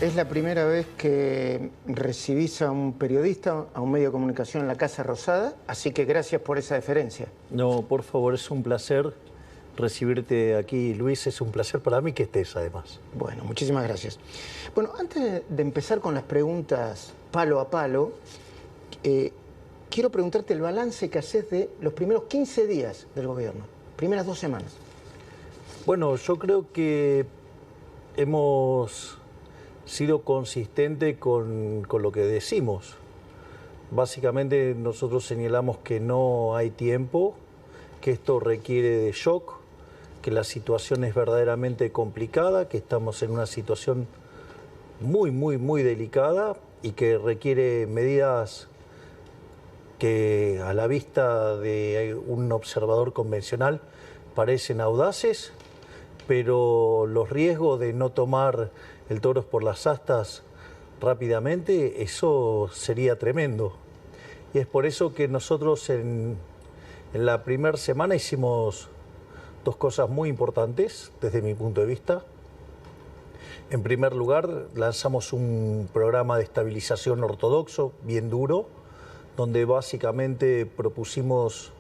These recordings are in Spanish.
Es la primera vez que recibís a un periodista, a un medio de comunicación en la Casa Rosada, así que gracias por esa deferencia. No, por favor, es un placer recibirte aquí, Luis. Es un placer para mí que estés, además. Bueno, muchísimas gracias. Bueno, antes de empezar con las preguntas palo a palo, quiero preguntarte el balance que haces de los primeros 15 días del gobierno, primeras 2 semanas. Bueno, yo creo que hemos sido consistentes con lo que decimos. Básicamente nosotros señalamos que no hay tiempo, que esto requiere de shock, que la situación es verdaderamente complicada, que estamos en una situación muy delicada y que requiere medidas que a la vista de un observador convencional parecen audaces, pero los riesgos de no tomar el toro por las astas rápidamente, eso sería tremendo. Y es por eso que nosotros en la primera semana hicimos 2 cosas muy importantes desde mi punto de vista. En primer lugar, lanzamos un programa de estabilización ortodoxo, bien duro, donde básicamente propusimos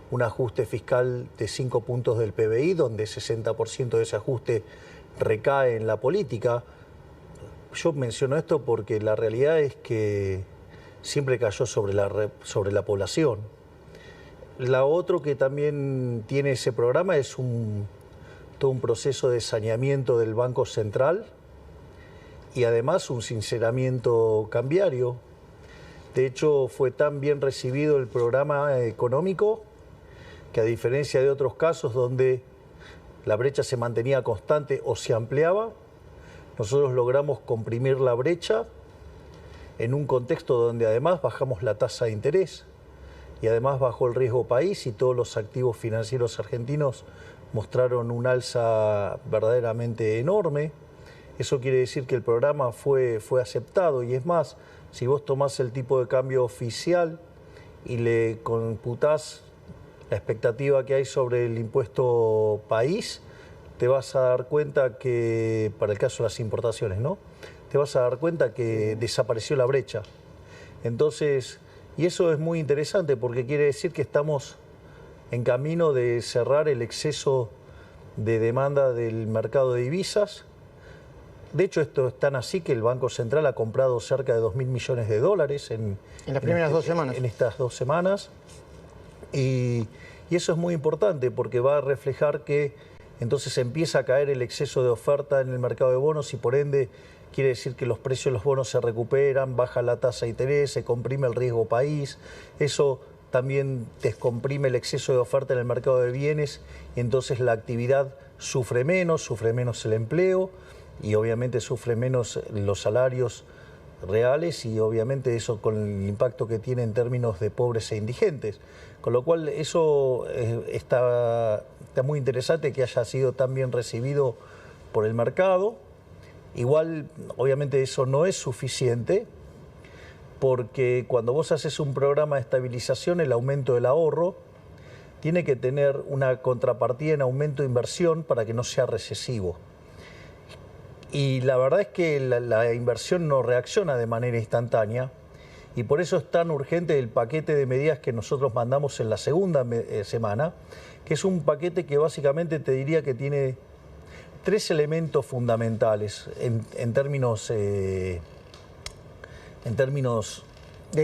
un ajuste fiscal de 5 puntos del PBI, donde 60% de ese ajuste recae en la política. Yo menciono esto porque la realidad es que siempre cayó sobre la población. La otra que también tiene ese programa es todo un proceso de saneamiento del Banco Central y además un sinceramiento cambiario. De hecho, fue tan bien recibido el programa económico que, a diferencia de otros casos donde la brecha se mantenía constante o se ampliaba, nosotros logramos comprimir la brecha en un contexto donde además bajamos la tasa de interés y además bajó el riesgo país y todos los activos financieros argentinos mostraron un alza verdaderamente enorme. Eso quiere decir que el programa fue aceptado y es más, si vos tomás el tipo de cambio oficial y le computás la expectativa que hay sobre el impuesto país, te vas a dar cuenta que, para el caso de las importaciones, ¿no? Te vas a dar cuenta que desapareció la brecha. Entonces, y eso es muy interesante porque quiere decir que estamos en camino de cerrar el exceso de demanda del mercado de divisas. De hecho, esto es tan así que el Banco Central ha comprado cerca de 2.000 millones de dólares en las primeras 2 semanas. En estas 2 semanas. Y eso es muy importante porque va a reflejar que entonces empieza a caer el exceso de oferta en el mercado de bonos y por ende quiere decir que los precios de los bonos se recuperan, baja la tasa de interés, se comprime el riesgo país. Eso también descomprime el exceso de oferta en el mercado de bienes y entonces la actividad sufre menos el empleo y obviamente sufre menos los salarios reales y obviamente eso con el impacto que tiene en términos de pobres e indigentes. Con lo cual eso está muy interesante que haya sido tan bien recibido por el mercado. Igual, obviamente eso no es suficiente porque cuando vos haces un programa de estabilización, el aumento del ahorro tiene que tener una contrapartida en aumento de inversión para que no sea recesivo. Y la verdad es que la inversión no reacciona de manera instantánea y por eso es tan urgente el paquete de medidas que nosotros mandamos en la segunda semana, que es un paquete que básicamente te diría que tiene 3 elementos fundamentales en términos de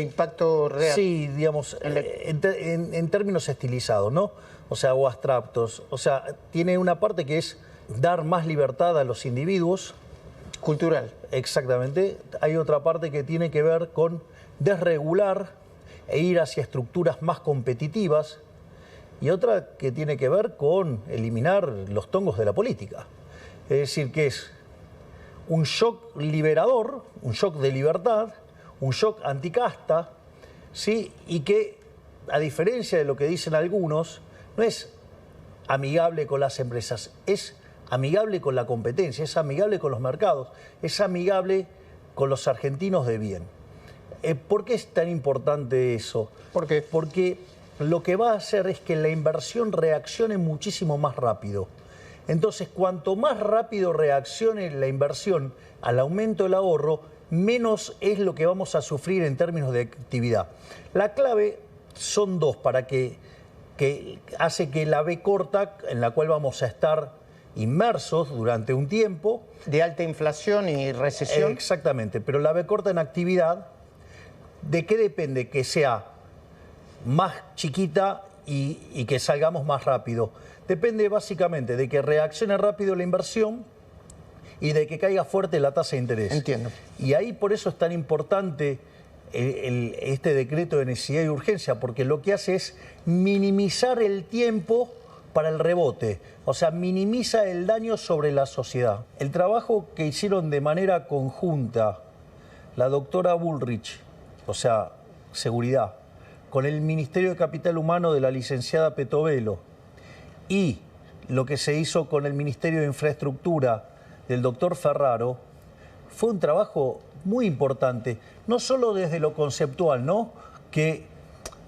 impacto real. Sí, digamos, en términos estilizados, ¿no? O sea, o abstractos. O sea, tiene una parte que es dar más libertad a los individuos. Cultural. Exactamente. Hay otra parte que tiene que ver con desregular e ir hacia estructuras más competitivas. Y otra que tiene que ver con eliminar los tongos de la política. Es decir, que es un shock liberador, un shock de libertad, un shock anticasta, ¿sí? Y que, a diferencia de lo que dicen algunos, no es amigable con las empresas, es amigable con la competencia, es amigable con los mercados, es amigable con los argentinos de bien. ¿Por qué es tan importante eso? ¿Por qué? Porque lo que va a hacer es que la inversión reaccione muchísimo más rápido. Entonces, cuanto más rápido reaccione la inversión al aumento del ahorro, menos es lo que vamos a sufrir en términos de actividad. La clave son dos para que hace que la B corta, en la cual vamos a estar inmersos durante un tiempo. De alta inflación y recesión. Exactamente, pero la B corta en actividad, ¿de qué depende? Que sea más chiquita y que salgamos más rápido. Depende básicamente de que reaccione rápido la inversión y de que caiga fuerte la tasa de interés. Entiendo. Y ahí por eso es tan importante este decreto de necesidad y urgencia, porque lo que hace es minimizar el tiempo para el rebote, o sea, minimiza el daño sobre la sociedad. El trabajo que hicieron de manera conjunta la doctora Bullrich, o sea, seguridad, con el Ministerio de Capital Humano de la licenciada Petovelo y lo que se hizo con el Ministerio de Infraestructura del doctor Ferraro, fue un trabajo muy importante, no solo desde lo conceptual, ¿no? Que,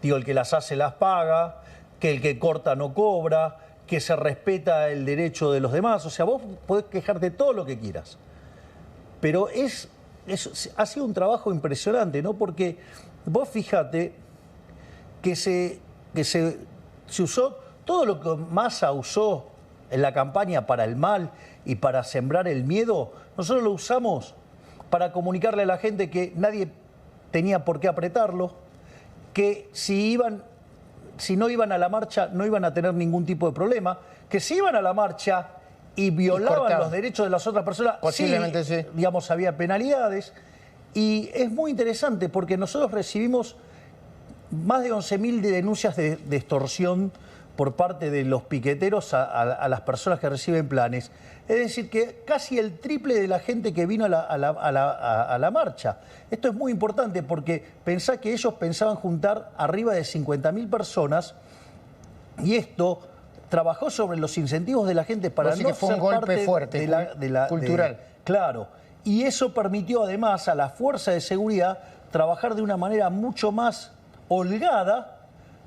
digo, el que las hace las paga, que el que corta no cobra, que se respeta el derecho de los demás. O sea, vos podés quejarte todo lo que quieras. Pero ha sido un trabajo impresionante, ¿no? Porque vos fíjate que se usó todo lo que Massa usó en la campaña para el mal y para sembrar el miedo, nosotros lo usamos para comunicarle a la gente que nadie tenía por qué apretarlo, que si no iban a la marcha no iban a tener ningún tipo de problema, que si iban a la marcha y violaban los derechos de las otras personas, posiblemente sí, digamos, había penalidades. Y es muy interesante porque nosotros recibimos más de 11.000 denuncias de extorsión por parte de los piqueteros a las personas que reciben planes. Es decir, que casi el triple de la gente que vino a la marcha. Esto es muy importante porque pensá que ellos pensaban juntar arriba de 50.000 personas y esto trabajó sobre los incentivos de la gente para no que fue ser un golpe parte fuerte, cultural. Claro. Y eso permitió además a la fuerza de seguridad trabajar de una manera mucho más holgada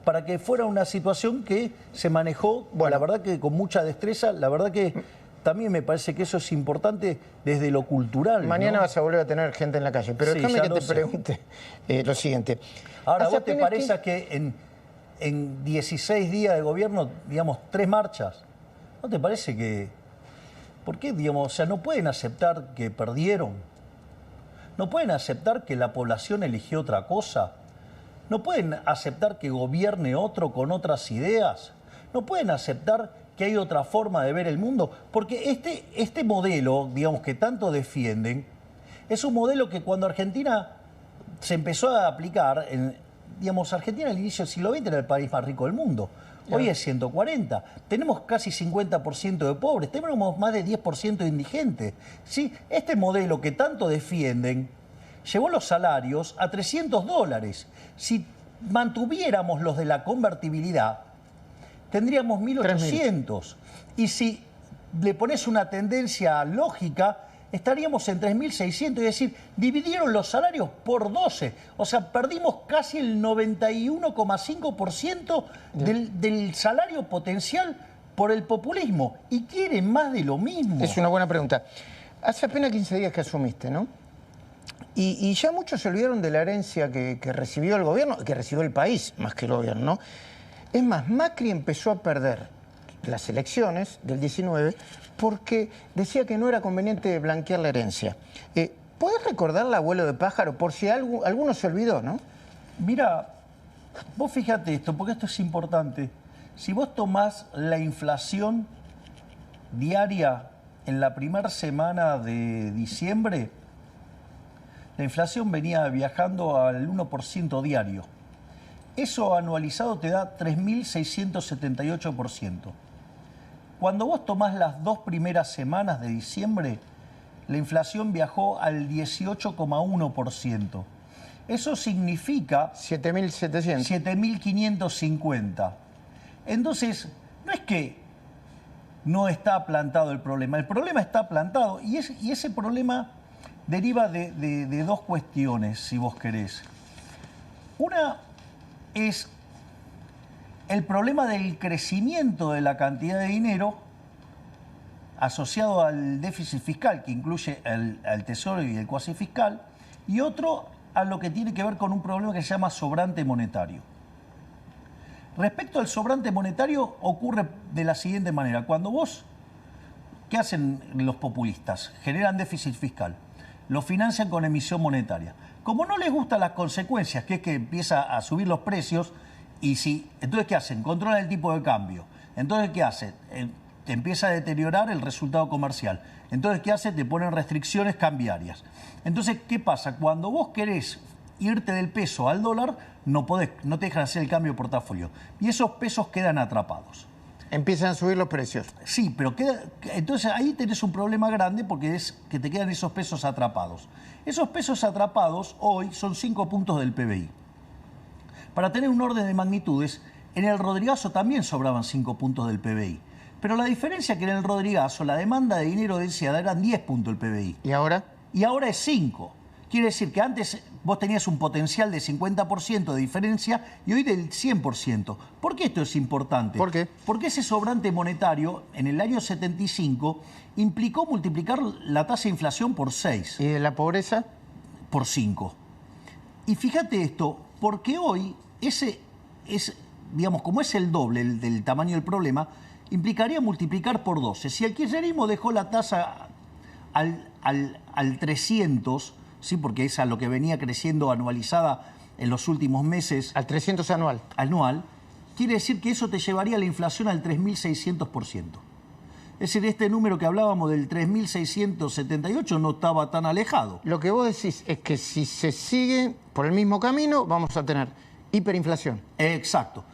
para que fuera una situación que se manejó, bueno, la verdad que con mucha destreza. La verdad que también me parece que eso es importante desde lo cultural. Mañana, ¿no? vas a volver a tener gente en la calle, pero Sí, déjame que te sé. pregunte lo siguiente. Ahora, ¿vos te parece que en 16 días de gobierno, digamos, 3 marchas, ¿no te parece que... ¿Por qué, digamos, o sea, no pueden aceptar que perdieron? ¿No pueden aceptar que la población eligió otra cosa? ¿No pueden aceptar que gobierne otro con otras ideas? ¿No pueden aceptar que hay otra forma de ver el mundo? Porque este modelo, digamos, que tanto defienden, es un modelo que cuando Argentina se empezó a aplicar, digamos, Argentina al inicio del siglo XX era el país más rico del mundo. Hoy es 140. Tenemos casi 50% de pobres, tenemos más de 10% de indigentes. ¿Sí? Este modelo que tanto defienden llevó los salarios a $300. Si mantuviéramos los de la convertibilidad, tendríamos 1.800. Y si le pones una tendencia lógica, estaríamos en 3.600. Es decir, dividieron los salarios por 12. O sea, perdimos casi el 91,5% del salario potencial por el populismo. Y quieren más de lo mismo. Es una buena pregunta. Hace apenas 15 días que asumiste, ¿no? Y ya muchos se olvidaron de la herencia que recibió el gobierno, que recibió el país, más que el gobierno, ¿no? Es más, Macri empezó a perder las elecciones del 19 porque decía que no era conveniente blanquear la herencia. ¿Podés recordar el abuelo de pájaro? Por si alguno se olvidó, ¿no? Mira, vos fíjate esto, porque esto es importante. Si vos tomás la inflación diaria en la primera semana de diciembre, la inflación venía viajando al 1% diario. Eso anualizado te da 3.678%. Cuando vos tomás las 2 primeras semanas de diciembre, la inflación viajó al 18,1%. Eso significa 7.700. 7.550. Entonces, no es que no está plantado el problema está plantado y ese problema deriva de 2 cuestiones, si vos querés. Una es el problema del crecimiento de la cantidad de dinero asociado al déficit fiscal, que incluye al tesoro y el cuasi fiscal, y otro a lo que tiene que ver con un problema que se llama sobrante monetario. Respecto al sobrante monetario, ocurre de la siguiente manera. Cuando vos, ¿qué hacen los populistas? Generan déficit fiscal. Lo financian con emisión monetaria. Como no les gustan las consecuencias, que es que empieza a subir los precios, entonces, ¿qué hacen? Controlan el tipo de cambio. Entonces, ¿qué hacen? Te empieza a deteriorar el resultado comercial. Entonces, ¿qué hace? Te ponen restricciones cambiarias. Entonces, ¿qué pasa? Cuando vos querés irte del peso al dólar, no te dejan hacer el cambio de portafolio. Y esos pesos quedan atrapados. Empiezan a subir los precios. Sí, pero entonces ahí tenés un problema grande porque es que te quedan esos pesos atrapados. Esos pesos atrapados hoy son 5 puntos del PBI. Para tener un orden de magnitudes, en el Rodrigazo también sobraban 5 puntos del PBI. Pero la diferencia es que en el Rodrigazo la demanda de dinero deseada eran 10 puntos del PBI. ¿Y ahora? Y ahora es 5. Quiere decir que antes vos tenías un potencial de 50% de diferencia y hoy del 100%. ¿Por qué esto es importante? ¿Por qué? Porque ese sobrante monetario en el año 75 implicó multiplicar la tasa de inflación por 6. ¿Y de la pobreza? Por 5. Y fíjate esto, porque hoy digamos, como es el doble del tamaño del problema, implicaría multiplicar por 12. Si el kirchnerismo dejó la tasa al 300, ¿sí? Porque es a lo que venía creciendo anualizada en los últimos meses. Al 300 anual. Anual, quiere decir que eso te llevaría la inflación al 3.600%. Es decir, este número que hablábamos del 3.678 no estaba tan alejado. Lo que vos decís es que si se sigue por el mismo camino, vamos a tener hiperinflación. Exacto.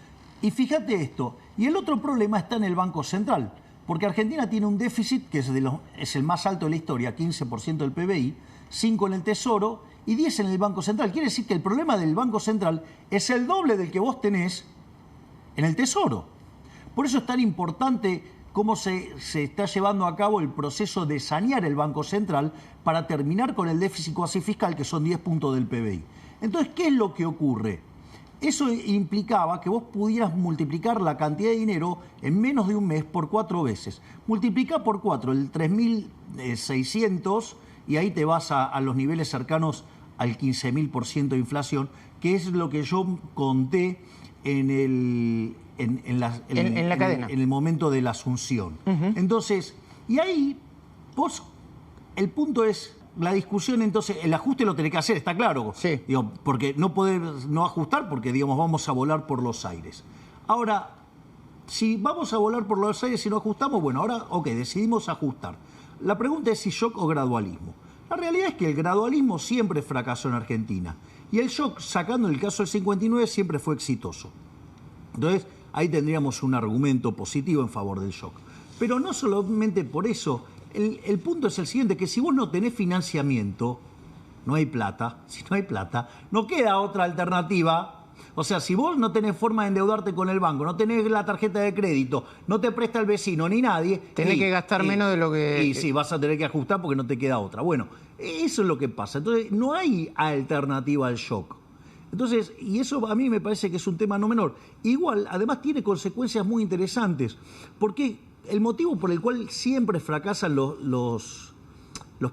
Y fíjate esto, y el otro problema está en el Banco Central, porque Argentina tiene un déficit que es el más alto de la historia, 15% del PBI, 5 en el Tesoro y 10 en el Banco Central. Quiere decir que el problema del Banco Central es el doble del que vos tenés en el Tesoro. Por eso es tan importante cómo se está llevando a cabo el proceso de sanear el Banco Central para terminar con el déficit cuasi fiscal, que son 10 puntos del PBI. Entonces, ¿qué es lo que ocurre? Eso implicaba que vos pudieras multiplicar la cantidad de dinero en menos de un mes por 4 veces. Multiplica por 4 el 3.600 y ahí te vas a los niveles cercanos al 15.000% de inflación, que es lo que yo conté en la cadena. En el momento de la asunción. Entonces, y ahí vos, el punto es, la discusión, entonces, el ajuste lo tenés que hacer, está claro. Sí. Digo, porque no podés no ajustar porque, digamos, vamos a volar por los aires. Ahora, si vamos a volar por los aires y no ajustamos, bueno, ahora, ok, decidimos ajustar. La pregunta es si shock o gradualismo. La realidad es que el gradualismo siempre fracasó en Argentina. Y el shock, sacando el caso del 59, siempre fue exitoso. Entonces, ahí tendríamos un argumento positivo en favor del shock. Pero no solamente por eso. El punto es el siguiente, que si vos no tenés financiamiento, no hay plata. Si no hay plata, no queda otra alternativa. O sea, si vos no tenés forma de endeudarte con el banco, no tenés la tarjeta de crédito, no te presta el vecino ni nadie... Tenés que gastar menos de lo que... Y sí, vas a tener que ajustar porque no te queda otra. Bueno, eso es lo que pasa. Entonces, no hay alternativa al shock. Entonces, y eso a mí me parece que es un tema no menor. Igual, además tiene consecuencias muy interesantes, porque el motivo por el cual siempre fracasan los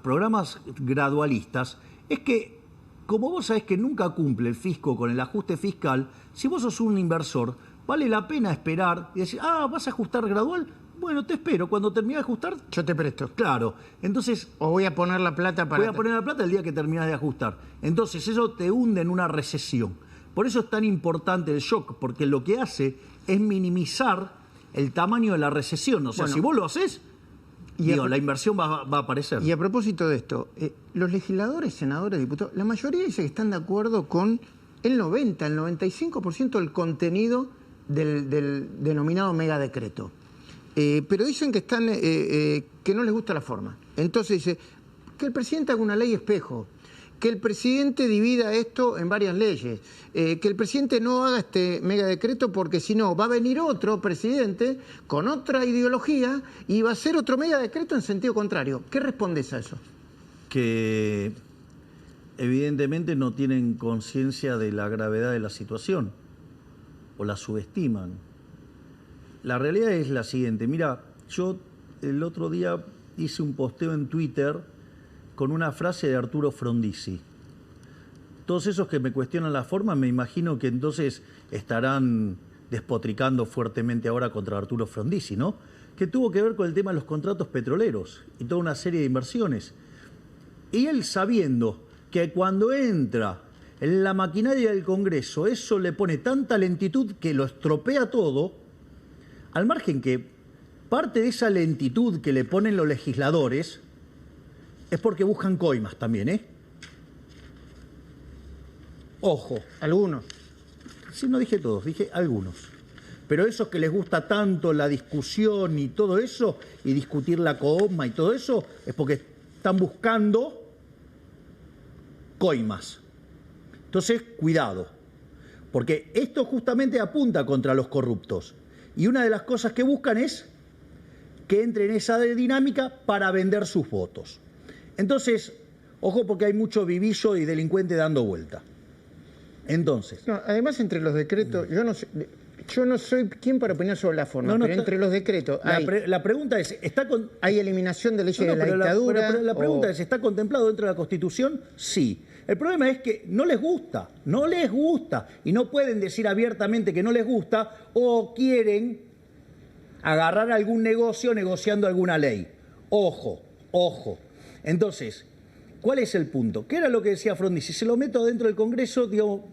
programas gradualistas es que, como vos sabés que nunca cumple el fisco con el ajuste fiscal, si vos sos un inversor, vale la pena esperar y decir, ¿vas a ajustar gradual? Bueno, te espero. Cuando termine de ajustar... Yo te presto. Claro. Entonces... O voy a poner la plata para... Voy a poner la plata el día que terminas de ajustar. Entonces, eso te hunde en una recesión. Por eso es tan importante el shock, porque lo que hace es minimizar el tamaño de la recesión. O sea, si vos lo haces, la inversión va a aparecer. Y a propósito de esto, los legisladores, senadores, diputados, la mayoría dice que están de acuerdo con el 95% del contenido del denominado megadecreto. Pero dicen que están que no les gusta la forma. Entonces dice que el presidente haga una ley espejo, que el presidente divida esto en varias leyes, que el presidente no haga este megadecreto porque si no va a venir otro presidente con otra ideología y va a hacer otro megadecreto en sentido contrario. ¿Qué respondes a eso? Que evidentemente no tienen conciencia de la gravedad de la situación o la subestiman. La realidad es la siguiente, mira, yo el otro día hice un posteo en Twitter con una frase de Arturo Frondizi. Todos esos que me cuestionan la forma, me imagino que entonces estarán despotricando fuertemente ahora contra Arturo Frondizi, ¿no? Que tuvo que ver con el tema de los contratos petroleros y toda una serie de inversiones. Y él, sabiendo que cuando entra en la maquinaria del Congreso eso le pone tanta lentitud que lo estropea todo, al margen que parte de esa lentitud que le ponen los legisladores es porque buscan coimas también, ¿eh? Ojo. Algunos. Sí, no dije todos, dije algunos. Pero esos que les gusta tanto la discusión y todo eso, y discutir la coma y todo eso, es porque están buscando coimas. Entonces, cuidado, porque esto justamente apunta contra los corruptos. Y una de las cosas que buscan es que entre en esa dinámica para vender sus votos. Entonces, ojo, porque hay mucho vivillo y delincuente dando vuelta. Entonces. No, además, entre los decretos, yo no soy quien para opinar sobre la forma, pero entre los decretos la pregunta es, ¿hay eliminación de leyes de la dictadura? Pero la pregunta es, ¿está contemplado dentro de la Constitución? Sí. El problema es que no les gusta, y no pueden decir abiertamente que no les gusta o quieren agarrar algún negocio negociando alguna ley. Ojo. Entonces, ¿cuál es el punto? ¿Qué era lo que decía Frondizi? Si se lo meto dentro del Congreso, digo,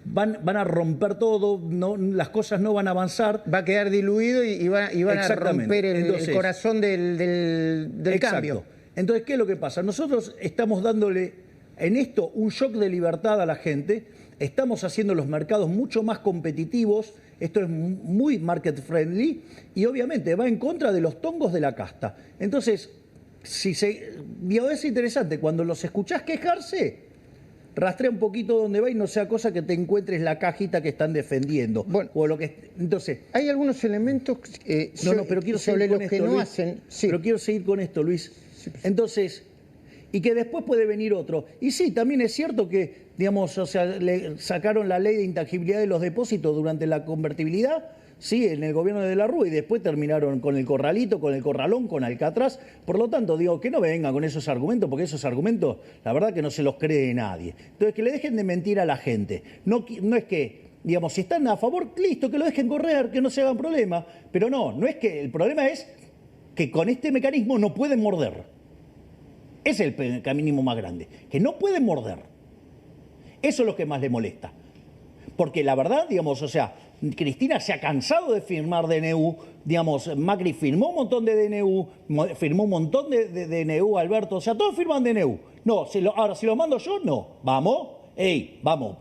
van a romper todo, no, las cosas no van a avanzar. Va a quedar diluido y van a romper el corazón del cambio. Entonces, ¿qué es lo que pasa? Nosotros estamos dándole en esto un shock de libertad a la gente, estamos haciendo los mercados mucho más competitivos, esto es muy market friendly y obviamente va en contra de los tongos de la casta. Entonces, es interesante, cuando los escuchás quejarse, rastrea un poquito donde va y no sea cosa que te encuentres la cajita que están defendiendo. Bueno, entonces, hay algunos elementos pero quiero sobre los que no hacen. Sí. Pero quiero seguir con esto, Luis. Entonces, y que después puede venir otro. Y sí, también es cierto que, digamos, le sacaron la ley de intangibilidad de los depósitos durante la convertibilidad, sí, en el gobierno de la Rúa, y después terminaron con el corralito, con el corralón, con Alcatraz. Por lo tanto, digo, que no vengan con esos argumentos, porque esos argumentos, la verdad que no se los cree nadie. Entonces, que le dejen de mentir a la gente. No es que, digamos, si están a favor, listo, que lo dejen correr, que no se hagan problema. Pero no es que, el problema es que con este mecanismo no pueden morder. Es el mecanismo más grande, que no pueden morder. Eso es lo que más le molesta. Porque la verdad, digamos, Cristina se ha cansado de firmar DNU, digamos, Macri firmó un montón de DNU, firmó un montón de DNU, Alberto, todos firman DNU. No, ahora si lo mando yo, no. Vamos, vamos,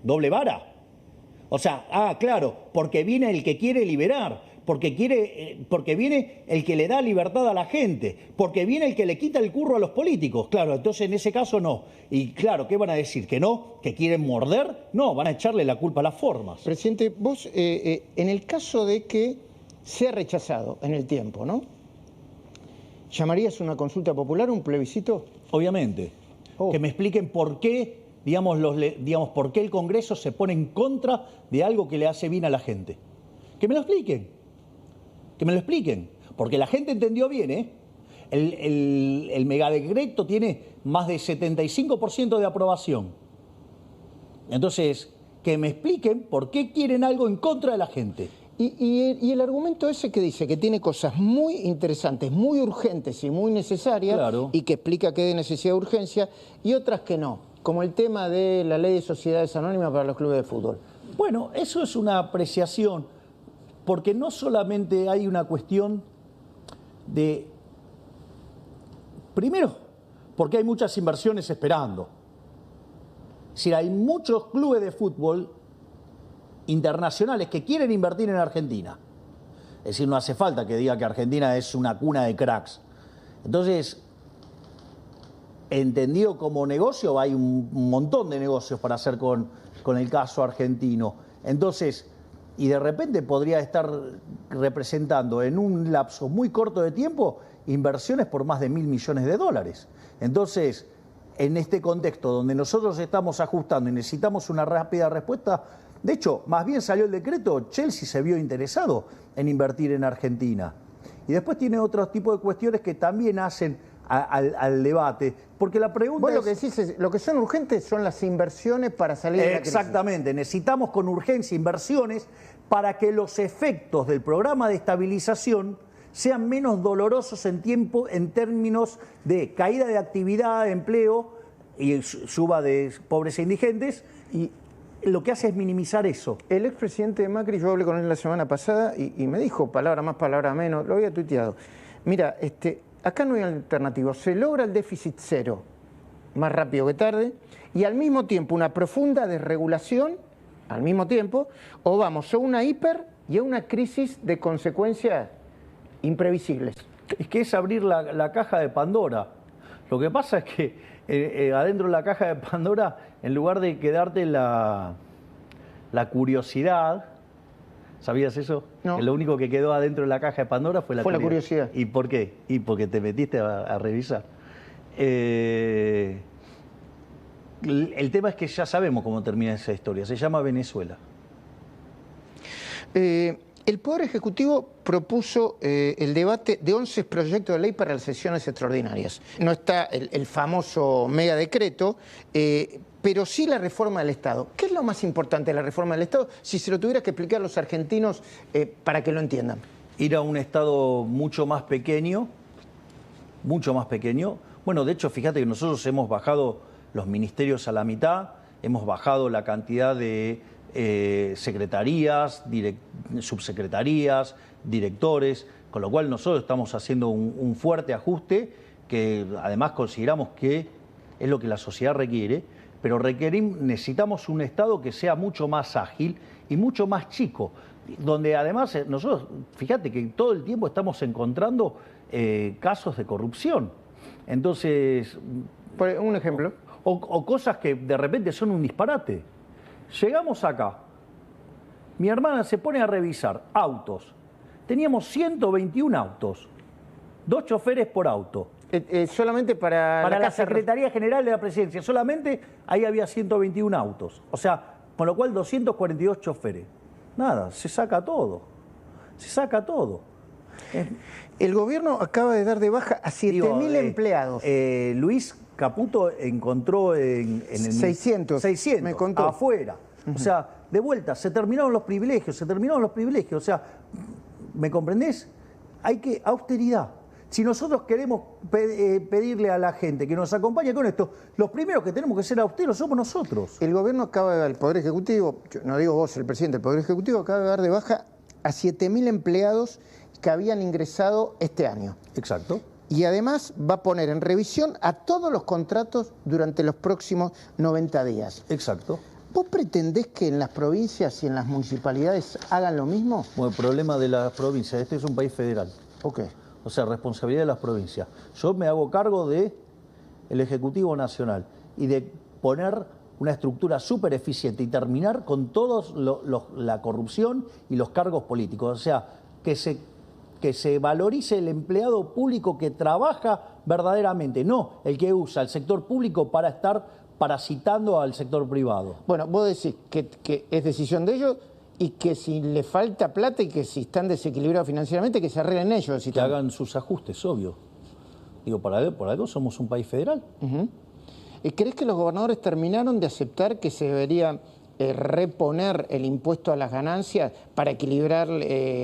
doble vara. Claro, porque viene el que quiere liberar, porque viene el que le da libertad a la gente, porque viene el que le quita el curro a los políticos. Claro, entonces en ese caso no. Y claro, ¿qué van a decir? ¿Que no? ¿Que quieren morder? No, van a echarle la culpa a las formas. Presidente, vos, en el caso de que sea rechazado en el tiempo, ¿no? ¿Llamarías una consulta popular, un plebiscito? Obviamente. Que me expliquen por qué, por qué el Congreso se pone en contra de algo que le hace bien a la gente. Que me lo expliquen. Porque la gente entendió bien, ¿eh? El megadecreto tiene más de 75% de aprobación. Entonces, que me expliquen por qué quieren algo en contra de la gente. Y el argumento ese que dice que tiene cosas muy interesantes, muy urgentes y muy necesarias, claro, y que explica que hay necesidad de urgencia, y otras que no, como el tema de la ley de sociedades anónimas para los clubes de fútbol. Bueno, eso es una apreciación, porque no solamente hay una cuestión de... Primero, porque hay muchas inversiones esperando. Es decir, hay muchos clubes de fútbol internacionales que quieren invertir en Argentina. Es decir, no hace falta que diga que Argentina es una cuna de cracks. Entonces, entendido como negocio, hay un montón de negocios para hacer con el caso argentino. Entonces, y de repente podría estar representando en un lapso muy corto de tiempo inversiones por más de $1.000 millones. Entonces, en este contexto donde nosotros estamos ajustando y necesitamos una rápida respuesta, de hecho, más bien salió el decreto, Chelsea se vio interesado en invertir en Argentina. Y después tiene otro tipo de cuestiones que también hacen al debate. Porque la pregunta Vos lo que decís es, lo que son urgentes son las inversiones para salir de la crisis. Exactamente, necesitamos con urgencia inversiones para que los efectos del programa de estabilización sean menos dolorosos en términos de caída de actividad, de empleo y suba de pobres e indigentes, y lo que hace es minimizar eso. El expresidente Macri, yo hablé con él la semana pasada y me dijo, palabra más, palabra menos, lo había tuiteado. Mira, acá no hay alternativa, se logra el déficit cero, más rápido que tarde, y al mismo tiempo una profunda desregulación, al mismo tiempo, o vamos a una hiper y a una crisis de consecuencias imprevisibles. Es que es abrir la caja de Pandora. Lo que pasa es que adentro de la caja de Pandora, en lugar de quedarte la curiosidad, ¿sabías eso? No. Que lo único que quedó adentro de la caja de Pandora fue la curiosidad. ¿Y por qué? Y porque te metiste a revisar. El tema es que ya sabemos cómo termina esa historia. Se llama Venezuela. El Poder Ejecutivo propuso el debate de 11 proyectos de ley para las sesiones extraordinarias. No está el famoso megadecreto, pero sí la reforma del Estado. ¿Qué es lo más importante de la reforma del Estado? Si se lo tuviera que explicar a los argentinos para que lo entiendan. Ir a un Estado mucho más pequeño. Bueno, de hecho, fíjate que nosotros hemos bajado los ministerios a la mitad, hemos bajado la cantidad de secretarías, subsecretarías, directores, con lo cual nosotros estamos haciendo un fuerte ajuste que además consideramos que es lo que la sociedad requiere, pero necesitamos un Estado que sea mucho más ágil y mucho más chico, donde además nosotros, fíjate que todo el tiempo estamos encontrando casos de corrupción. Entonces... Un ejemplo. O cosas que de repente son un disparate. Llegamos acá, mi hermana se pone a revisar autos. Teníamos 121 autos, 2 choferes por auto. Solamente para la Secretaría General de la Presidencia, solamente ahí había 121 autos. O sea, con lo cual 242 choferes. Nada, se saca todo. El gobierno acaba de dar de baja a 7.000 empleados. Luis Caputo encontró en el 600 me contó. Afuera. O sea, de vuelta, se terminaron los privilegios. O sea, ¿me comprendés? Hay que austeridad. Si nosotros queremos pedirle a la gente que nos acompañe con esto, los primeros que tenemos que ser austeros somos nosotros. El gobierno acaba de dar, el Poder Ejecutivo, no digo vos, el presidente del Poder Ejecutivo, acaba de dar de baja a 7.000 empleados que habían ingresado este año. Exacto. Y además va a poner en revisión a todos los contratos durante los próximos 90 días. Exacto. ¿Vos pretendés que en las provincias y en las municipalidades hagan lo mismo? Bueno, el problema de las provincias, este es un país federal. Ok. O sea, responsabilidad de las provincias. Yo me hago cargo del Ejecutivo Nacional y de poner una estructura súper eficiente y terminar con toda la corrupción y los cargos políticos. O sea, que se valorice el empleado público que trabaja verdaderamente, no el que usa el sector público para estar parasitando al sector privado. Bueno, vos decís que es decisión de ellos y que si le falta plata y que si están desequilibrados financieramente, que se arreglen ellos. Que hagan sus ajustes, obvio. Digo, por algo somos un país federal. ¿Crees que los gobernadores terminaron de aceptar que se debería reponer el impuesto a las ganancias para equilibrar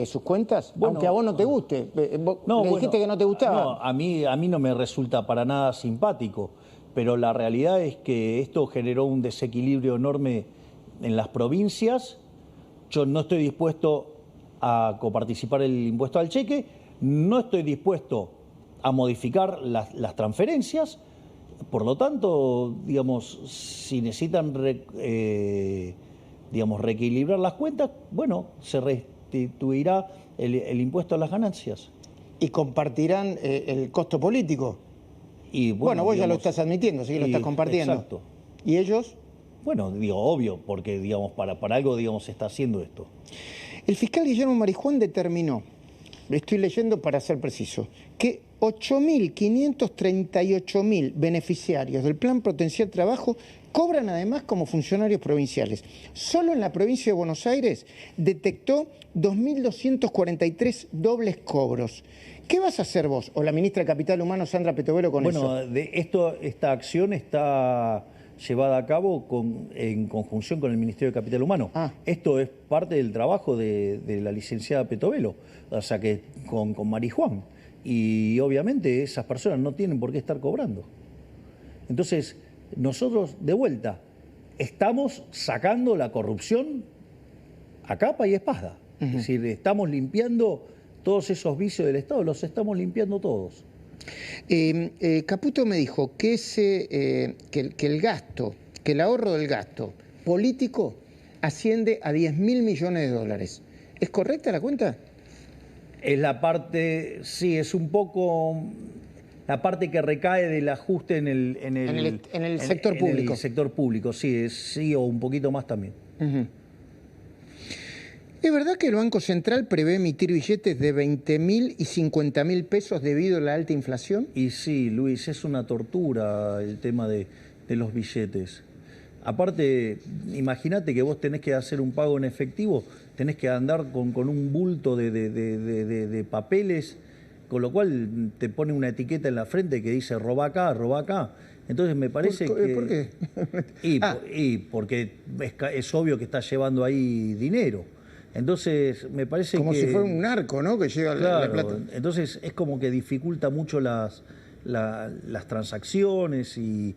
sus cuentas? Bueno, aunque a vos no te guste. Dijiste que no te gustaba. No, a mí no me resulta para nada simpático, pero la realidad es que esto generó un desequilibrio enorme en las provincias. Yo no estoy dispuesto a coparticipar el impuesto al cheque, no estoy dispuesto a modificar las transferencias. Por lo tanto, digamos, si necesitan reequilibrar las cuentas, bueno, se restituirá el impuesto a las ganancias. ¿Y compartirán el costo político? Y bueno, vos ya lo estás admitiendo, sí que lo estás compartiendo. Exacto. ¿Y ellos? Bueno, digo, obvio, porque digamos, para algo digamos, se está haciendo esto. El fiscal Guillermo Marijuán determinó lo estoy leyendo para ser preciso, que 8.538.000 beneficiarios del Plan Potenciar Trabajo cobran además como funcionarios provinciales. Solo en la provincia de Buenos Aires detectó 2.243 dobles cobros. ¿Qué vas a hacer vos o la ministra de Capital Humano, Sandra Petovelo, con eso? Bueno, esta acción está llevada a cabo en conjunción con el Ministerio de Capital Humano. Esto es parte del trabajo de la licenciada Petovelo, o sea que con Marijuán. Y obviamente esas personas no tienen por qué estar cobrando. Entonces, nosotros, de vuelta, estamos sacando la corrupción a capa y espada. Es decir, estamos limpiando todos esos vicios del Estado, los estamos limpiando todos. Caputo me dijo que el ahorro del gasto político asciende a 10.000 millones de dólares. ¿Es correcta la cuenta? Es la parte, sí, es un poco la parte que recae del ajuste en el sector público. En el sector público, sí, sí, o un poquito más también. ¿Es verdad que el Banco Central prevé emitir billetes de 20.000 y 50.000 pesos debido a la alta inflación? Y sí, Luis, es una tortura el tema de los billetes. Aparte, imagínate que vos tenés que hacer un pago en efectivo, tenés que andar con un bulto de papeles, con lo cual te pone una etiqueta en la frente que dice roba acá, roba acá. Entonces me parece que... ¿Por qué? Y porque es obvio que estás llevando ahí dinero. Entonces me parece como que... si fuera un narco, ¿no? Que llega la plata. Entonces es como que dificulta mucho las transacciones y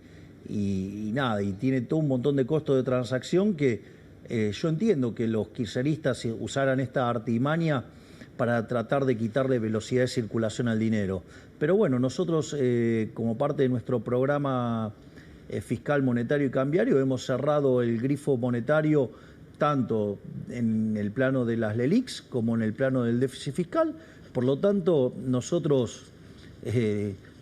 nada, y tiene todo un montón de costos de transacción que yo entiendo que los kirchneristas usaran esta artimaña para tratar de quitarle velocidad de circulación al dinero. Pero bueno, nosotros como parte de nuestro programa fiscal, monetario y cambiario hemos cerrado el grifo monetario tanto en el plano de las LELIQs como en el plano del déficit fiscal. Por lo tanto, nosotros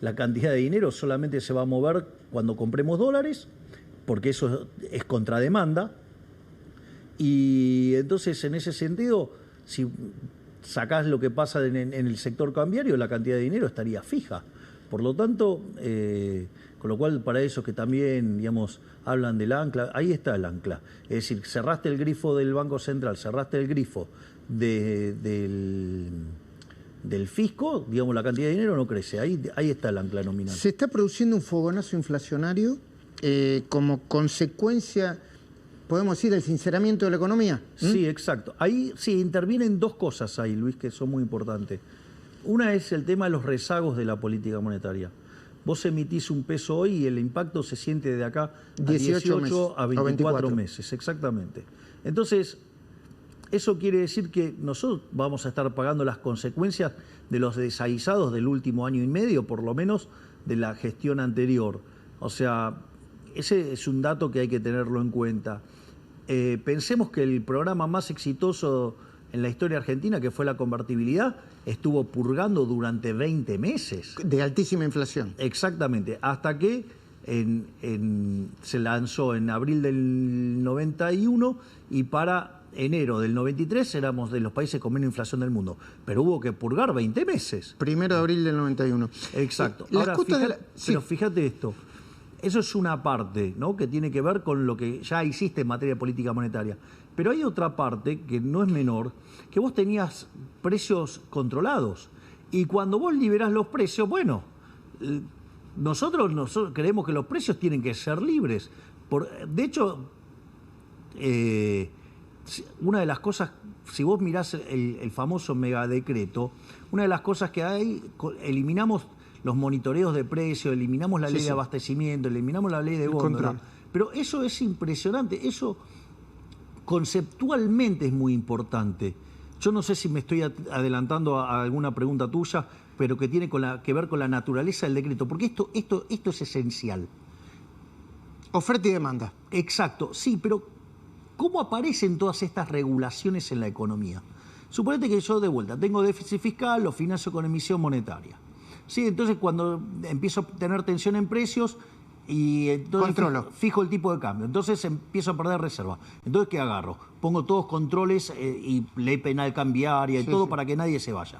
la cantidad de dinero solamente se va a mover cuando compremos dólares, porque eso es contrademanda. Y entonces, en ese sentido, si sacás lo que pasa en el sector cambiario, la cantidad de dinero estaría fija. Por lo tanto, con lo cual, para esos que también, digamos, hablan del ancla, ahí está el ancla. Es decir, cerraste el grifo del Banco Central, cerraste el grifo del fisco, digamos, la cantidad de dinero no crece. Ahí está el ancla nominal. ¿Se está produciendo un fogonazo inflacionario como consecuencia, podemos decir, del sinceramiento de la economía? Sí, exacto. Ahí sí intervienen dos cosas ahí, Luis, que son muy importantes. Una es el tema de los rezagos de la política monetaria. Vos emitís un peso hoy y el impacto se siente de acá a 18 a 24 meses, exactamente. Entonces, eso quiere decir que nosotros vamos a estar pagando las consecuencias de los desaguisados del último año y medio, por lo menos de la gestión anterior. O sea, ese es un dato que hay que tenerlo en cuenta. Pensemos que el programa más exitoso en la historia argentina, que fue la convertibilidad, estuvo purgando durante 20 meses. De altísima inflación. Exactamente, hasta que se lanzó en abril del 91 y para enero del 93 éramos de los países con menos inflación del mundo. Pero hubo que purgar 20 meses. 1 de abril del 91. Exacto. Ahora, pero fíjate esto. Eso es una parte, ¿no?, que tiene que ver con lo que ya hiciste en materia de política monetaria. Pero hay otra parte, que no es menor, que vos tenías precios controlados. Y cuando vos liberás los precios, bueno, nosotros creemos que los precios tienen que ser libres. De hecho, una de las cosas, si vos mirás el famoso megadecreto, una de las cosas que hay, eliminamos los monitoreos de precios, eliminamos la ley de abastecimiento, eliminamos la ley de góndola. Pero eso es impresionante, eso conceptualmente es muy importante. Yo no sé si me estoy adelantando a alguna pregunta tuya, pero que tiene que ver con la naturaleza del decreto, porque esto es esencial. Oferta y demanda. Exacto, sí, pero ¿cómo aparecen todas estas regulaciones en la economía? Suponete que yo de vuelta tengo déficit fiscal, lo financio con emisión monetaria. Sí, entonces cuando empiezo a tener tensión en precios y entonces fijo el tipo de cambio, entonces empiezo a perder reserva. Entonces, ¿qué agarro? Pongo todos controles y ley penal cambiaria y todo para que nadie se vaya.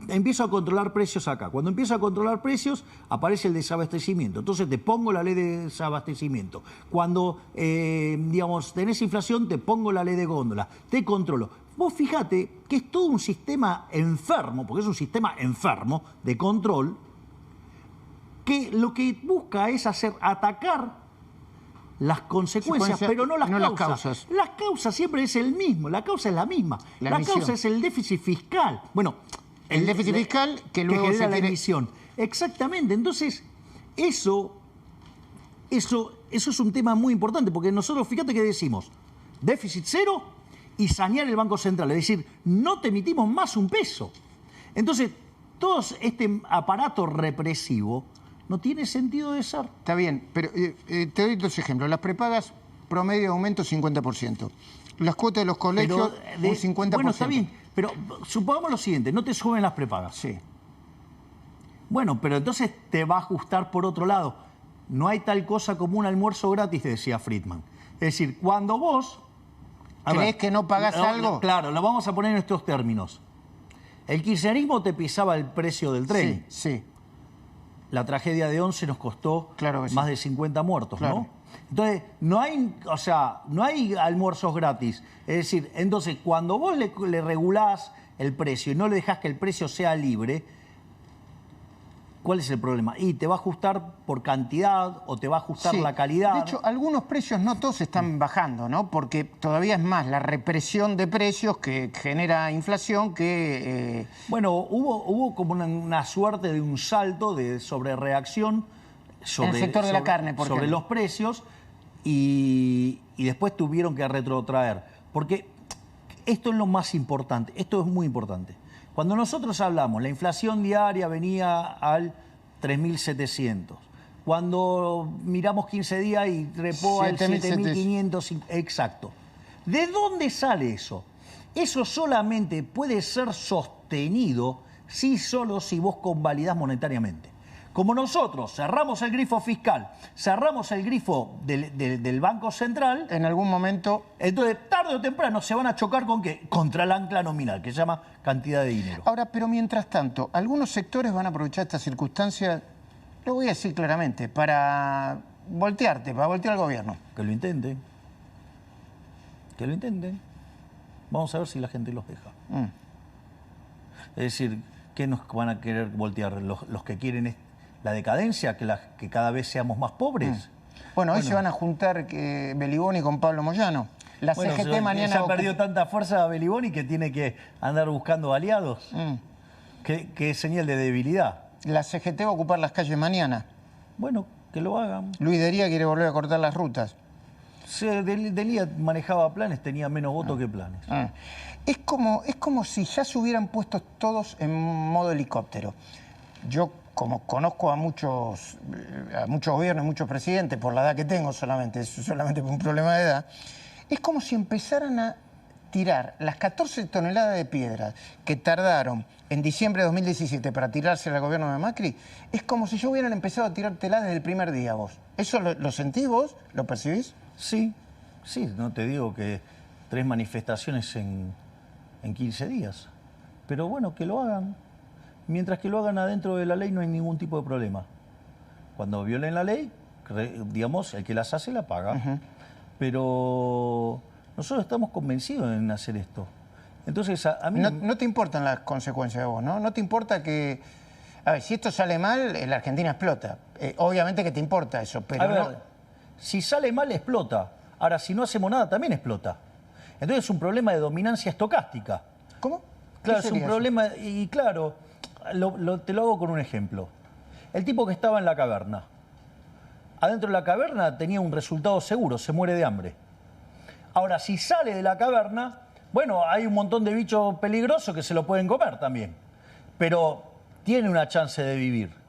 empiezo a controlar precios acá. Cuando empiezo a controlar precios, aparece el desabastecimiento. Entonces te pongo la ley de desabastecimiento. Cuando, digamos, tenés inflación, te pongo la ley de góndola. Te controlo. Vos fíjate que es todo un sistema enfermo, porque es un sistema enfermo de control, que lo que busca es atacar las consecuencias, pero no las causas. Las causas siempre es el mismo, la causa es la misma. La causa es el déficit fiscal. Bueno, el déficit fiscal que luego genera la emisión. Exactamente. Entonces, eso es un tema muy importante, porque nosotros, fíjate que decimos, déficit cero y sanear el Banco Central. Es decir, no te emitimos más un peso. Entonces, todo este aparato represivo no tiene sentido de ser. Está bien, pero te doy dos ejemplos. Las prepagas, promedio de aumento 50%. Las cuotas de los colegios, un 50%. Bueno, está bien, pero supongamos lo siguiente, no te suben las prepagas. Sí. Bueno, pero entonces te va a ajustar por otro lado. No hay tal cosa como un almuerzo gratis, decía Friedman. Es decir, cuando vos... ¿Crees que no pagás algo? Claro, lo vamos a poner en estos términos. El kirchnerismo te pisaba el precio del tren. Sí, sí. La tragedia de Once nos costó más de 50 muertos, ¿no? Entonces, no hay almuerzos gratis. Es decir, entonces, cuando vos le regulás el precio y no le dejás que el precio sea libre, ¿cuál es el problema? Y te va a ajustar por cantidad o te va a ajustar la calidad. De hecho, algunos precios no todos están bajando, ¿no? Porque todavía es más la represión de precios que genera inflación que... Bueno, hubo como una suerte de un salto de sobrereacción en el sector de la carne, por ejemplo, sobre los precios y después tuvieron que retrotraer. Porque esto es lo más importante, esto es muy importante. Cuando nosotros hablamos, la inflación diaria venía al 3.700. Cuando miramos 15 días y trepó al 7.500. Exacto. ¿De dónde sale eso? Eso solamente puede ser sostenido solo si vos convalidás monetariamente. Como nosotros cerramos el grifo fiscal, cerramos el grifo del Banco Central... En algún momento... Entonces, tarde o temprano se van a chocar ¿con qué? Contra el ancla nominal, que se llama cantidad de dinero. Ahora, pero mientras tanto, algunos sectores van a aprovechar esta circunstancia, lo voy a decir claramente, para voltear al gobierno. Que lo intenten. Que lo intenten. Vamos a ver si la gente los deja. Es decir, ¿qué nos van a querer voltear? Los que quieren la decadencia, que cada vez seamos más pobres. Bueno, hoy se van a juntar Beliboni con Pablo Moyano. La CGT mañana... Ya perdió tanta fuerza Beliboni que tiene que andar buscando aliados. ¿Qué es señal de debilidad? La CGT va a ocupar las calles mañana. Bueno, que lo hagan. Luis Dería quiere volver a cortar las rutas. Sí, Delia manejaba planes, tenía menos votos que planes. Es como si ya se hubieran puesto todos en modo helicóptero. Yo, como conozco a muchos gobiernos, muchos presidentes, por la edad que tengo solamente por un problema de edad, es como si empezaran a tirar las 14 toneladas de piedras que tardaron en diciembre de 2017 para tirarse al gobierno de Macri, es como si ya hubieran empezado a tirártelas desde el primer día vos. ¿Eso lo sentís vos? ¿Lo percibís? Sí, no te digo que 3 manifestaciones en 15 días. Pero bueno, que lo hagan. Mientras que lo hagan adentro de la ley no hay ningún tipo de problema. Cuando violen la ley, digamos, el que las hace la paga. Pero nosotros estamos convencidos en hacer esto. Entonces, a mí... No te importan las consecuencias de vos, ¿no? No te importa que... A ver, si esto sale mal, la Argentina explota. Obviamente que te importa eso, pero a ver, si sale mal, explota. Ahora, si no hacemos nada, también explota. Entonces es un problema de dominancia estocástica. ¿Cómo? Claro, es un problema... Y claro, te lo hago con un ejemplo. El tipo que estaba en la caverna. Adentro de la caverna tenía un resultado seguro, se muere de hambre. Ahora, si sale de la caverna, bueno, hay un montón de bichos peligrosos que se lo pueden comer también. Pero tiene una chance de vivir.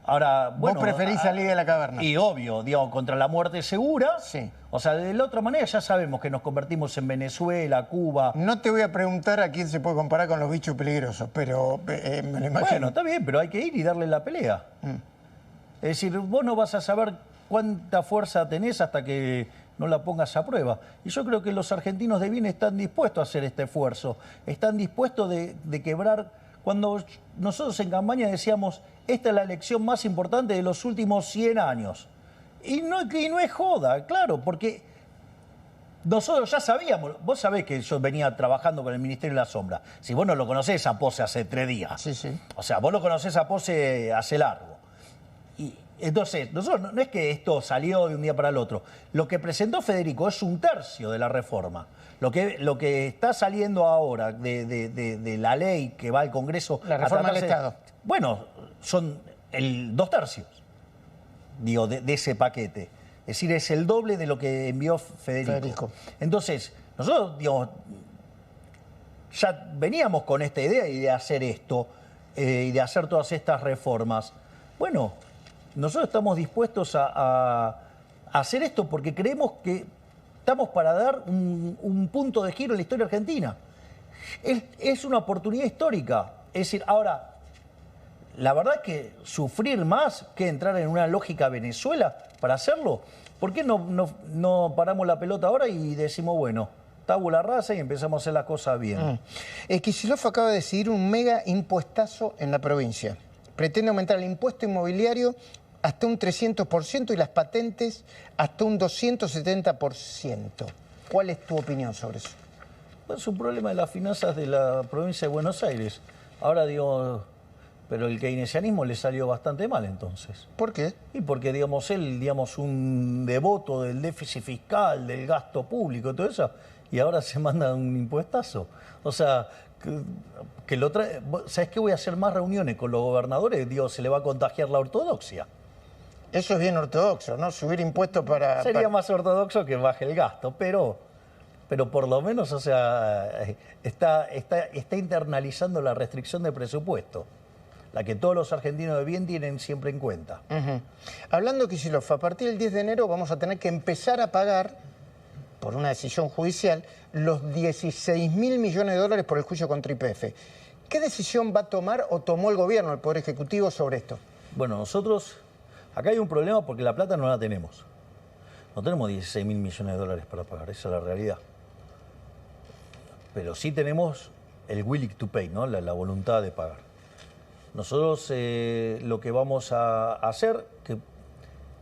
Ahora, bueno, ¿vos preferís salir de la caverna? Y obvio, digamos, contra la muerte segura. Sí. O sea, de la otra manera ya sabemos que nos convertimos en Venezuela, Cuba. No te voy a preguntar a quién se puede comparar con los bichos peligrosos, pero me lo imagino. Bueno, está bien, pero hay que ir y darle la pelea. Es decir, vos no vas a saber cuánta fuerza tenés hasta que no la pongas a prueba. Y yo creo que los argentinos de bien están dispuestos a hacer este esfuerzo. Están dispuestos de quebrar cuando nosotros en campaña decíamos, esta es la elección más importante de los últimos 100 años. Y no es joda, claro, porque nosotros ya sabíamos, vos sabés que yo venía trabajando con el Ministerio de la Sombra. Si vos no lo conocés a Pose hace 3 días. Sí, sí. O sea, vos lo conocés a Pose hace largo. Y entonces, nosotros no es que esto salió de un día para el otro. Lo que presentó Federico es 1/3 de la reforma. Lo que está saliendo ahora de la ley que va al Congreso... La reforma del Estado. Bueno, son 2/3, digo, de ese paquete. Es decir, es el doble de lo que envió Federico. Entonces, nosotros, digamos, ya veníamos con esta idea de hacer esto y de hacer todas estas reformas. Bueno, nosotros estamos dispuestos a hacer esto porque creemos que estamos para dar un punto de giro en la historia argentina. Es una oportunidad histórica. Es decir, ahora, la verdad es que sufrir más que entrar en una lógica Venezuela para hacerlo. ¿Por qué no paramos la pelota ahora y decimos, bueno, tabula rasa y empezamos a hacer las cosas bien? Kicillof acaba de decidir un mega impuestazo en la provincia. Pretende aumentar el impuesto inmobiliario hasta un 300% y las patentes hasta un 270%. ¿Cuál es tu opinión sobre eso? Es un problema de las finanzas de la provincia de Buenos Aires. Ahora digo, pero el keynesianismo le salió bastante mal entonces. ¿Por qué? Y porque, digamos, él, digamos, un devoto del déficit fiscal, del gasto público, todo eso, y ahora se manda un impuestazo. O sea, que lo trae. ¿Sabes qué? Voy a hacer más reuniones con los gobernadores, digo, se le va a contagiar la ortodoxia. Eso es bien ortodoxo, ¿no? Subir impuestos para... Sería más ortodoxo que baje el gasto, pero por lo menos, o sea, está internalizando la restricción de presupuesto, la que todos los argentinos de bien tienen siempre en cuenta. Hablando, Kicillof, a partir del 10 de enero vamos a tener que empezar a pagar, por una decisión judicial, los 16.000 millones de dólares por el juicio contra YPF. ¿Qué decisión va a tomar o tomó el gobierno, el Poder Ejecutivo, sobre esto? Bueno, nosotros, acá hay un problema porque la plata no la tenemos. No tenemos 16.000 millones de dólares para pagar, esa es la realidad. Pero sí tenemos el willing to pay, ¿no? La voluntad de pagar. Nosotros lo que vamos a hacer,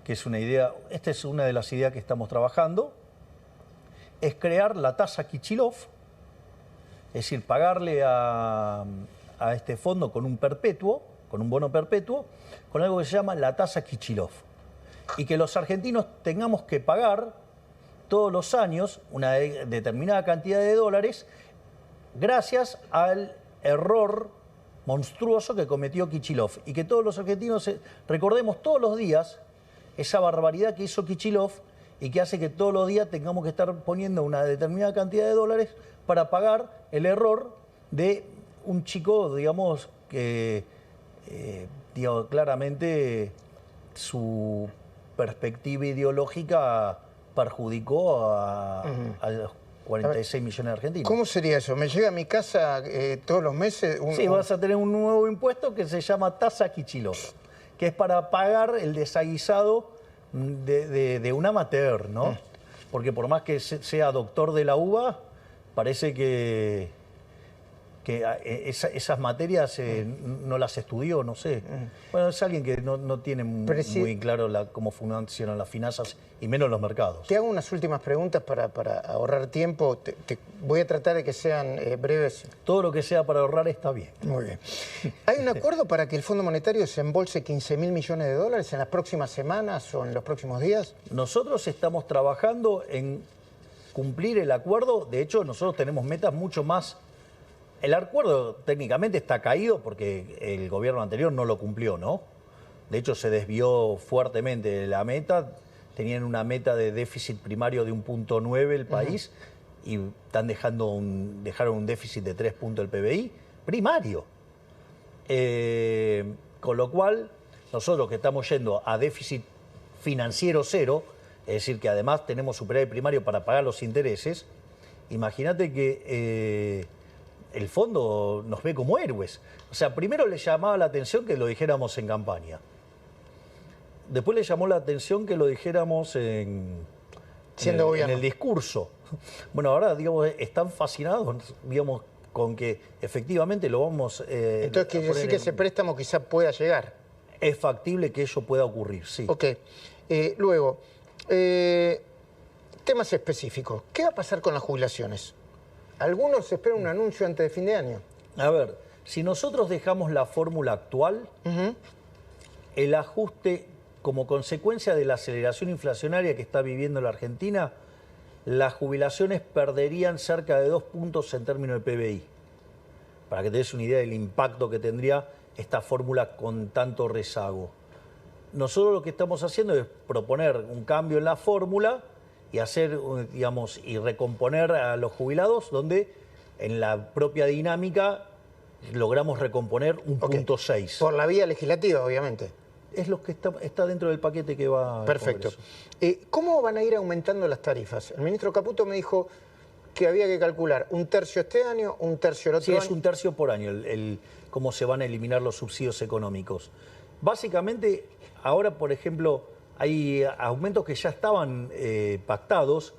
que es una idea, esta es una de las ideas que estamos trabajando, es crear la tasa Kicillof, es decir, pagarle a este fondo con un perpetuo, con un bono perpetuo, con algo que se llama la tasa Kicillof. Y que los argentinos tengamos que pagar todos los años una determinada cantidad de dólares gracias al error monstruoso que cometió Kicillof. Y que todos los argentinos recordemos todos los días esa barbaridad que hizo Kicillof y que hace que todos los días tengamos que estar poniendo una determinada cantidad de dólares para pagar el error de un chico, digamos, que claramente su perspectiva ideológica perjudicó a los 46 millones de argentinos. ¿Cómo sería eso? ¿Me llega a mi casa todos los meses? Sí, vas a tener un nuevo impuesto que se llama tasa Kicillof, que es para pagar el desaguisado de un amateur, ¿no? Porque por más que sea doctor de la UBA, parece que esas materias no las estudió, no sé. Bueno, es alguien que no tiene muy claro cómo funcionan las finanzas y menos los mercados. Te hago unas últimas preguntas para ahorrar tiempo. Voy a tratar de que sean breves. Todo lo que sea para ahorrar está bien. Muy bien. ¿Hay un acuerdo para que el Fondo Monetario se embolse 15.000 millones de dólares en las próximas semanas o en los próximos días? Nosotros estamos trabajando en cumplir el acuerdo. De hecho, nosotros tenemos metas mucho más. El acuerdo técnicamente está caído porque el gobierno anterior no lo cumplió, ¿no? De hecho, se desvió fuertemente de la meta. Tenían una meta de déficit primario de 1.9 el país y dejaron un déficit de 3 puntos del PBI primario. Con lo cual, nosotros que estamos yendo a déficit financiero cero, es decir, que además tenemos superávit primario para pagar los intereses, imagínate que el fondo nos ve como héroes. O sea, primero le llamaba la atención que lo dijéramos en campaña. Después le llamó la atención que lo dijéramos en el discurso. Bueno, ahora, digamos, están fascinados, digamos, con que efectivamente lo vamos Entonces quiere decir que ese préstamo quizá pueda llegar. Es factible que ello pueda ocurrir, sí. Ok. Luego, temas específicos. ¿Qué va a pasar con las jubilaciones? Algunos esperan un anuncio antes de fin de año. A ver, si nosotros dejamos la fórmula actual, el ajuste como consecuencia de la aceleración inflacionaria que está viviendo la Argentina, las jubilaciones perderían cerca de 2 puntos en términos de PBI. Para que te des una idea del impacto que tendría esta fórmula con tanto rezago. Nosotros lo que estamos haciendo es proponer un cambio en la fórmula y hacer, digamos, y recomponer a los jubilados, donde en la propia dinámica logramos recomponer un punto 6. Por la vía legislativa, obviamente. Es lo que está dentro del paquete que va. Perfecto. ¿Cómo van a ir aumentando las tarifas? El ministro Caputo me dijo que había que calcular 1/3 este año, 1/3 el otro año. Sí, es 1/3 por año cómo se van a eliminar los subsidios económicos. Básicamente, ahora, por ejemplo, hay aumentos que ya estaban pactados,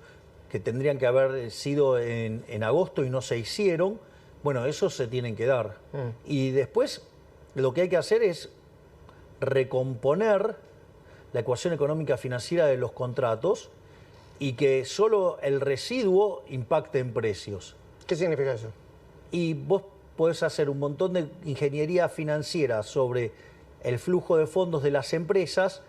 que tendrían que haber sido en agosto y no se hicieron. Bueno, esos se tienen que dar. Y después, lo que hay que hacer es recomponer la ecuación económica financiera de los contratos y que solo el residuo impacte en precios. ¿Qué significa eso? Y vos podés hacer un montón de ingeniería financiera sobre el flujo de fondos de las empresas,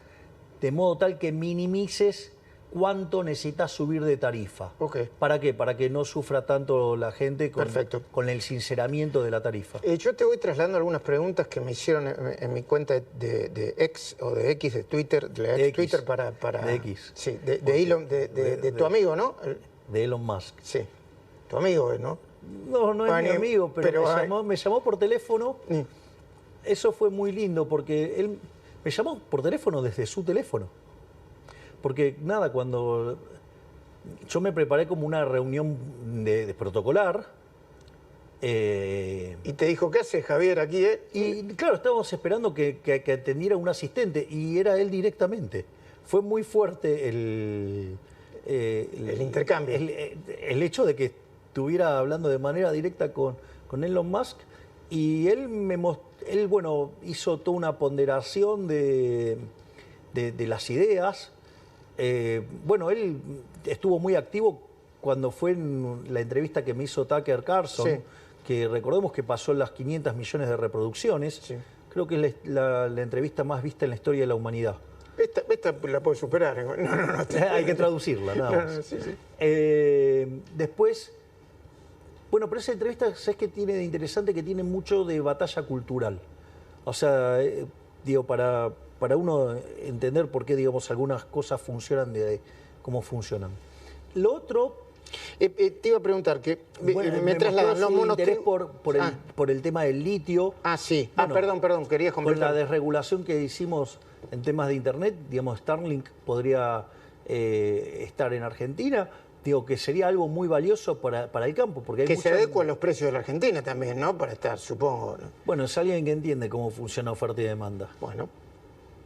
de modo tal que minimices cuánto necesitas subir de tarifa. Okay. ¿Para qué? Para que no sufra tanto la gente con el sinceramiento de la tarifa. Yo te voy trasladando algunas preguntas que me hicieron en mi cuenta de X o de X, de Twitter, de Twitter para de X. Sí, de Elon, de tu amigo, ¿no? De Elon Musk. Sí, tu amigo, ¿no? No es mi amigo, pero me llamó por teléfono. Eso fue muy lindo porque él me llamó por teléfono desde su teléfono. Porque nada, cuando yo me preparé como una reunión de protocolar. Y te dijo, ¿qué haces, Javier, aquí? Y claro, estábamos esperando que atendiera un asistente y era él directamente. Fue muy fuerte el intercambio. El hecho de que estuviera hablando de manera directa con Elon Musk y él hizo toda una ponderación de las ideas. Él estuvo muy activo cuando fue en la entrevista que me hizo Tucker Carlson, sí, que recordemos que pasó las 500 millones de reproducciones. Sí. Creo que es la entrevista más vista en la historia de la humanidad. Esta la puedo superar. Hay que traducirla, nada más. Sí. Después, pero esa entrevista, ¿sabes qué tiene de interesante? Que tiene mucho de batalla cultural. O sea, para uno entender por qué, digamos, algunas cosas funcionan cómo funcionan. Lo otro... te iba a preguntar, que me trasladan los monos... interés por el tema del litio. Ah, sí. Perdón, querías completar. Con la desregulación que hicimos en temas de Internet, digamos, Starlink podría estar en Argentina. Digo, que sería algo muy valioso para el campo. Porque hay que se adecua a los precios de la Argentina también, ¿no? Para estar, supongo. Bueno, es alguien que entiende cómo funciona oferta y demanda. Bueno,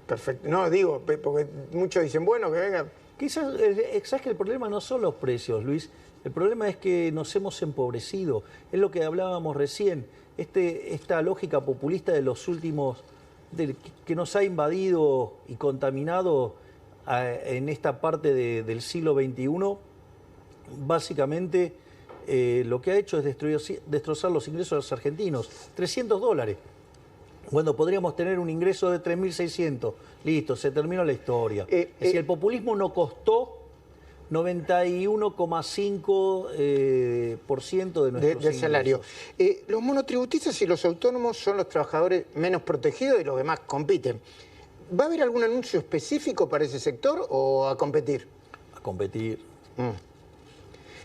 perfecto. No, digo, porque muchos dicen, bueno, que venga... Quizás, ¿sabes que el problema no son los precios, Luis? El problema es que nos hemos empobrecido. Es lo que hablábamos recién. Esta lógica populista de los últimos... que nos ha invadido y contaminado en esta parte del siglo XXI... Básicamente lo que ha hecho es destrozar los ingresos de los argentinos. $300. Cuando podríamos tener un ingreso de 3.600. Listo, se terminó la historia. Es decir, el populismo no costó 91,5% de nuestros del salario. Los monotributistas y los autónomos son los trabajadores menos protegidos y los demás compiten. ¿Va a haber algún anuncio específico para ese sector o a competir? A competir.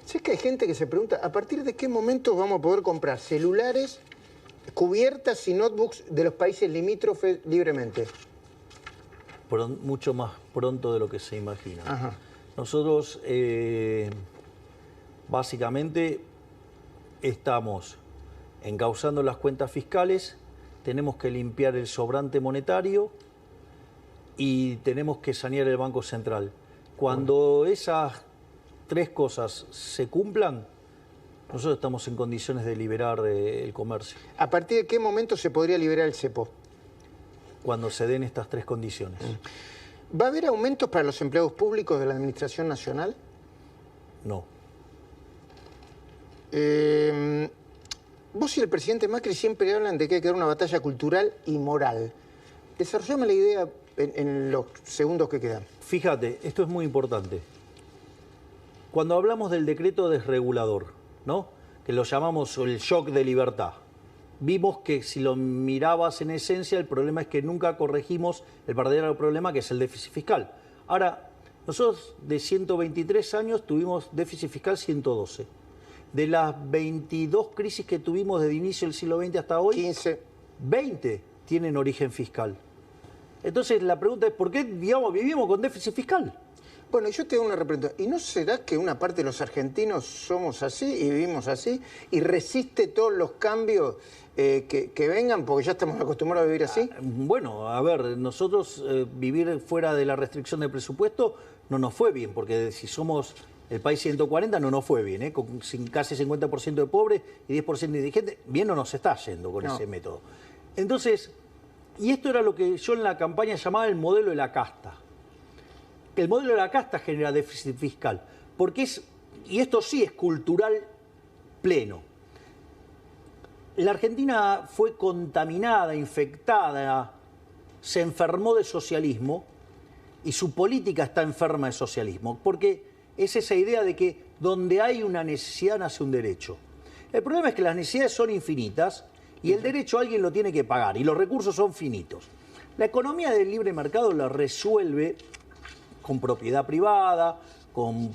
¿Sabes que hay gente que se pregunta a partir de qué momento vamos a poder comprar celulares, cubiertas y notebooks de los países limítrofes libremente? Mucho más pronto de lo que se imagina. Ajá. Nosotros básicamente estamos encauzando las cuentas fiscales, tenemos que limpiar el sobrante monetario y tenemos que sanear el Banco Central. Cuando esas 3 cosas se cumplan, Nosotros estamos en condiciones de liberar el comercio ¿A partir de qué momento se podría liberar el cepo? cuando se den estas tres condiciones. ¿Va a haber aumentos para los empleados públicos de la Administración Nacional? No. Vos y el presidente Macri siempre hablan de que hay que dar una batalla cultural y moral. Desarrollame la idea en los segundos que quedan. Fíjate, esto es muy importante. Cuando hablamos del decreto desregulador, ¿no?, que lo llamamos el shock de libertad, vimos que si lo mirabas en esencia, el problema es que nunca corregimos el verdadero problema, que es el déficit fiscal. Ahora, nosotros de 123 años tuvimos déficit fiscal 112. De las 22 crisis que tuvimos desde inicio del siglo XX hasta hoy, 15. 20 tienen origen fiscal. Entonces la pregunta es, ¿por qué, digamos, vivimos con déficit fiscal? Bueno, yo te hago una pregunta. ¿Y no será que una parte de los argentinos somos así y vivimos así y resiste todos los cambios que vengan porque ya estamos acostumbrados a vivir así? Bueno, a ver, nosotros vivir fuera de la restricción del presupuesto no nos fue bien, porque si somos el país 140 no nos fue bien, con casi 50% de pobres y 10% de indigentes, bien no nos está yendo con ese método. Entonces, y esto era lo que yo en la campaña llamaba el modelo de la casta. El modelo de la casta genera déficit fiscal, porque y esto sí es cultural pleno. La Argentina fue contaminada, infectada, se enfermó de socialismo y su política está enferma de socialismo, porque es esa idea de que donde hay una necesidad nace un derecho. El problema es que las necesidades son infinitas y el derecho alguien lo tiene que pagar y los recursos son finitos. La economía del libre mercado la resuelve con propiedad privada, con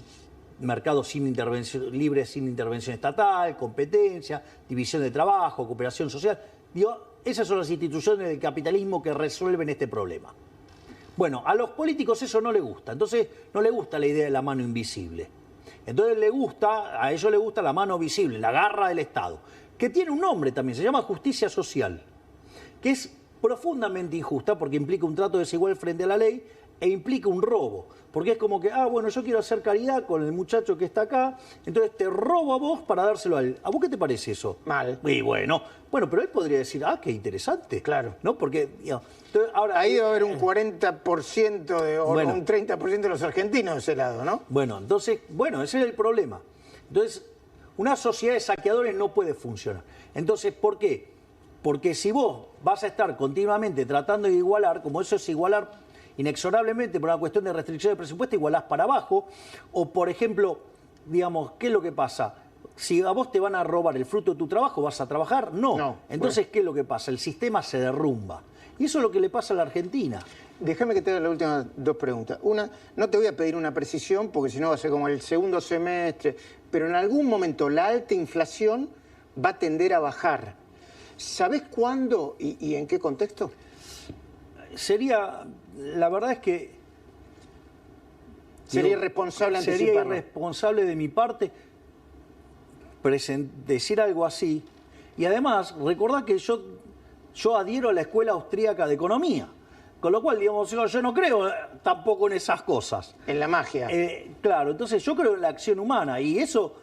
mercados sin intervención, libres sin intervención estatal, competencia, división de trabajo, cooperación social. Digo, esas son las instituciones del capitalismo que resuelven este problema. Bueno, a los políticos eso no les gusta, entonces no les gusta la idea de la mano invisible. Entonces a ellos les gusta la mano visible, la garra del Estado, que tiene un nombre también, se llama justicia social, que es profundamente injusta porque implica un trato desigual frente a la ley e implica un robo. Porque es como que, bueno, yo quiero hacer caridad con el muchacho que está acá, entonces te robo a vos para dárselo a él. ¿A vos qué te parece eso? Mal. Y bueno, pero él podría decir, qué interesante. Claro. ¿No? Porque, entonces, ahora, ahí debe haber un 40% o un 30% de los argentinos de ese lado, ¿no? Bueno, entonces, ese es el problema. Entonces, una sociedad de saqueadores no puede funcionar. Entonces, ¿por qué? Porque si vos vas a estar continuamente tratando de igualar, como eso es igualar inexorablemente por una cuestión de restricción de presupuesto, igualás para abajo, o por ejemplo, digamos, ¿qué es lo que pasa? Si a vos te van a robar el fruto de tu trabajo, ¿vas a trabajar? No. Entonces, ¿qué es lo que pasa? El sistema se derrumba. Y eso es lo que le pasa a la Argentina. Déjame que te haga las últimas dos preguntas. Una, no te voy a pedir una precisión, porque si no va a ser como el segundo semestre, pero en algún momento la alta inflación va a tender a bajar. ¿Sabés cuándo y en qué contexto? La verdad es que... Sería irresponsable anticiparlo. Sería irresponsable de mi parte decir algo así. Y además, recordad que yo adhiero a la Escuela Austríaca de Economía. Con lo cual, digamos, yo no creo tampoco en esas cosas. En la magia. Claro, entonces yo creo en la acción humana. Y eso,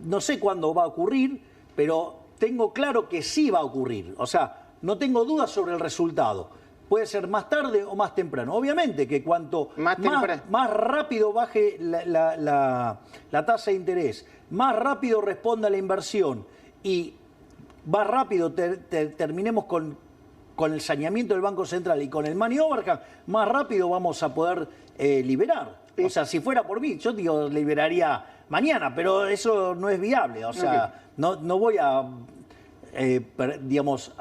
no sé cuándo va a ocurrir, pero tengo claro que sí va a ocurrir. O sea, no tengo dudas sobre el resultado. Puede ser más tarde o más temprano. Obviamente que cuanto más rápido baje la tasa de interés, más rápido responda la inversión y más rápido terminemos con el saneamiento del Banco Central y con el money overhang, más rápido vamos a poder liberar. O sea, si fuera por mí, yo liberaría mañana, pero eso no es viable. O sea, no voy a...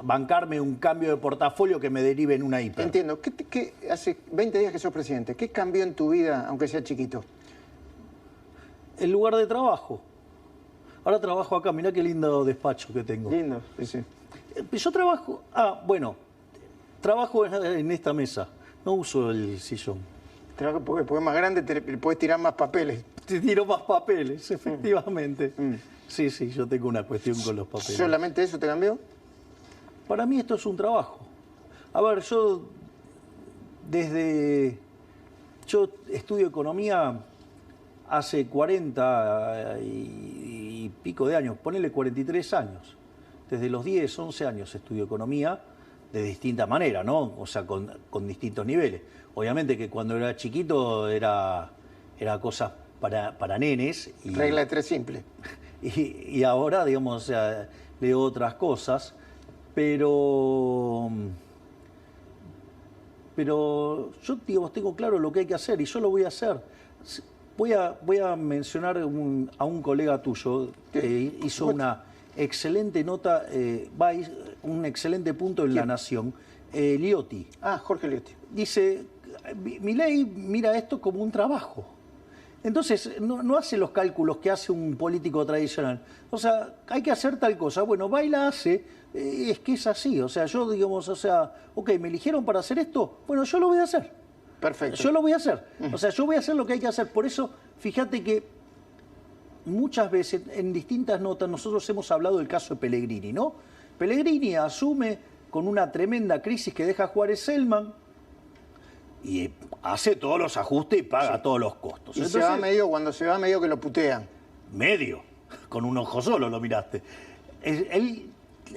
bancarme un cambio de portafolio que me derive en una hiper. Entiendo. ¿Qué hace 20 días que sos presidente? ¿Qué cambió en tu vida, aunque sea chiquito? El lugar de trabajo. Ahora trabajo acá, mirá qué lindo despacho que tengo. Lindo, sí. Yo trabajo... trabajo en esta mesa. No uso el sillón. Trabajo porque es más grande, podés tirar más papeles. Te tiro más papeles, efectivamente. Sí, yo tengo una cuestión con los papeles. ¿Solamente eso te cambió? Para mí esto es un trabajo. A ver, yo estudio economía hace 40 y pico de años, ponele 43 años. Desde los 10, 11 años estudio economía de distinta manera, ¿no? O sea, con distintos niveles. Obviamente que cuando era chiquito era cosas para nenes. Y, regla de tres simple. Y ahora, digamos, o sea, leo otras cosas, pero yo, digamos, tengo claro lo que hay que hacer y yo lo voy a hacer. Voy a mencionar a un colega tuyo que hizo una excelente nota, un excelente punto en La Nación, Liotti. Ah, Jorge Liotti. Dice, Milei mira esto como un trabajo. Entonces, no hace los cálculos que hace un político tradicional. O sea, hay que hacer tal cosa. Bueno, va y la hace, es que es así. O sea, yo, digamos, o sea, ok, me eligieron para hacer esto, bueno, yo lo voy a hacer. Perfecto. Yo lo voy a hacer. O sea, yo voy a hacer lo que hay que hacer. Por eso, fíjate que muchas veces, en distintas notas, nosotros hemos hablado del caso de Pellegrini, ¿no? Pellegrini asume con una tremenda crisis que deja Juárez-Selman y hace todos los ajustes y paga todos los costos. Y entonces, se va medio, cuando se va medio que lo putean. medio, con un ojo solo lo miraste. Él,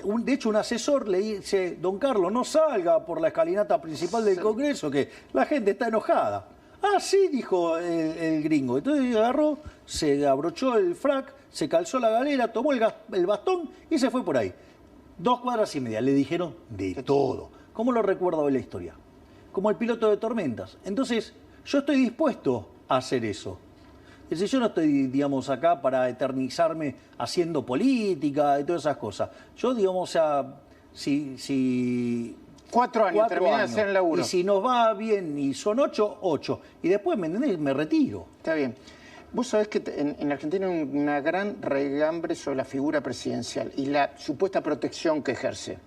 de hecho, un asesor le dice, don Carlos, no salga por la escalinata principal del Congreso, que la gente está enojada. Ah, sí, dijo el gringo. Entonces agarró, se abrochó el frac, se calzó la galera, tomó el bastón y se fue por ahí. 2 cuadras y media. Le dijeron de todo. ¿Cómo lo recuerdo de la historia? Como el piloto de tormentas. Entonces, yo estoy dispuesto a hacer eso. Es decir, yo no estoy, digamos, acá para eternizarme haciendo política y todas esas cosas. Yo, digamos, o sea, si 4 años, terminé de hacer el laburo. Y si nos va bien y son 8. Y después, ¿me entendés? Me retiro. Está bien. Vos sabés que en Argentina hay una gran regambre sobre la figura presidencial y la supuesta protección que ejerce.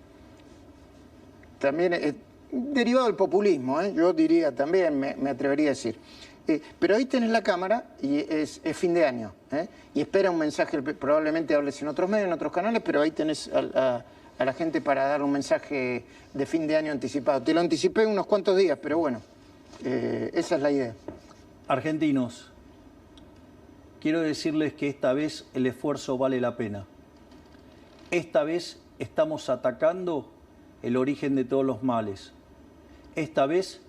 También es derivado del populismo, ¿eh? Yo diría también, me atrevería a decir. Pero ahí tenés la Cámara y es fin de año, ¿eh? Y espera un mensaje, probablemente hables en otros medios, en otros canales, pero ahí tenés a la gente para dar un mensaje de fin de año anticipado. Te lo anticipé unos cuantos días, pero bueno, esa es la idea. Argentinos, quiero decirles que esta vez el esfuerzo vale la pena. Esta vez estamos atacando el origen de todos los males. Esta vez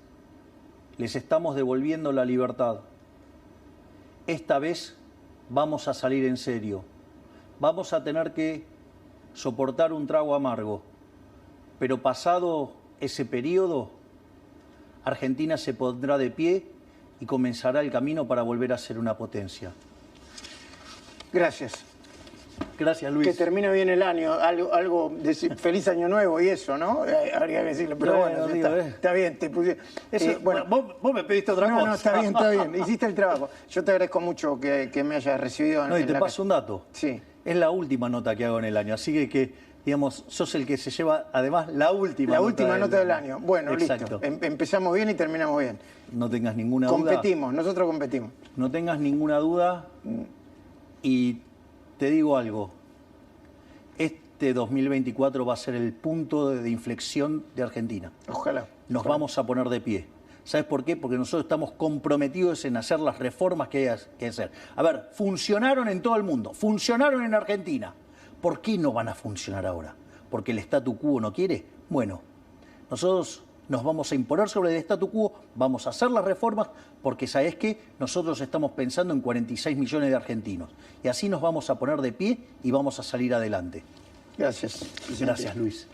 les estamos devolviendo la libertad. Esta vez vamos a salir en serio. Vamos a tener que soportar un trago amargo. Pero pasado ese periodo, Argentina se pondrá de pie y comenzará el camino para volver a ser una potencia. Gracias. Gracias, Luis. Que termine bien el año, algo de feliz año nuevo y eso, ¿no? Habría que decirlo, pero bueno, está bien. Te puse, bueno, vos me pediste otra cosa. No, está bien, hiciste el trabajo. Yo te agradezco mucho que me hayas recibido. No, y te paso un dato. Sí. Es la última nota que hago en el año, así que digamos, sos el que se lleva, además, la última nota del año. Bueno, exacto. Listo. Empezamos bien y terminamos bien. No tengas ninguna duda. Nosotros competimos. No tengas ninguna duda y te digo algo. Este 2024 va a ser el punto de inflexión de Argentina. Ojalá. Nos vamos a poner de pie. ¿Sabes por qué? Porque nosotros estamos comprometidos en hacer las reformas que hay que hacer. A ver, funcionaron en todo el mundo, funcionaron en Argentina. ¿Por qué no van a funcionar ahora? ¿Porque el statu quo no quiere? Bueno, nosotros nos vamos a imponer sobre el statu quo, vamos a hacer las reformas, porque ¿sabés qué? Nosotros estamos pensando en 46 millones de argentinos. Y así nos vamos a poner de pie y vamos a salir adelante. Gracias. Gracias, Luis.